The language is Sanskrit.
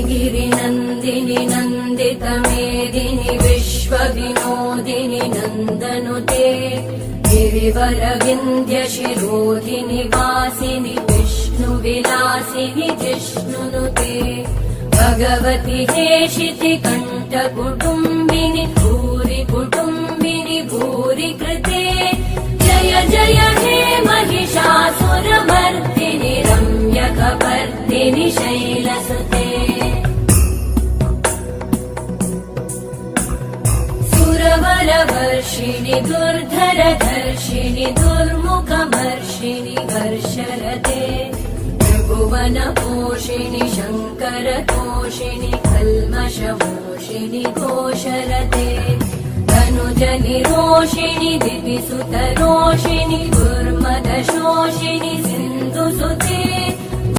गिरिनन्दिनि नन्दितमेदिनि विश्वविनोदिनि नन्दनुते गिरिवरविन्द्यशिरोधिनि वासिनि विष्णुविलासिनि जिष्णुनुते भगवति हेशिति कण्ठकुटुम्बिनि भूरि कुटुम्बिनि भूरि कृते जय जय हे महिषासुरमर्दिनि रम्यकपर्दिनि शैलसुते सुरवरवर्षिणि दुर्धरधर्षिणि दुर्मुखमर्षिणि हर्षरते त्रिभुवनपोषिणि शङ्करतोषिणि कल्मषमोषिणि घोषरते धनुजनिरोषिणि दिविसुतरोषिणि दुर्मदशोषिणि सिन्धुसुते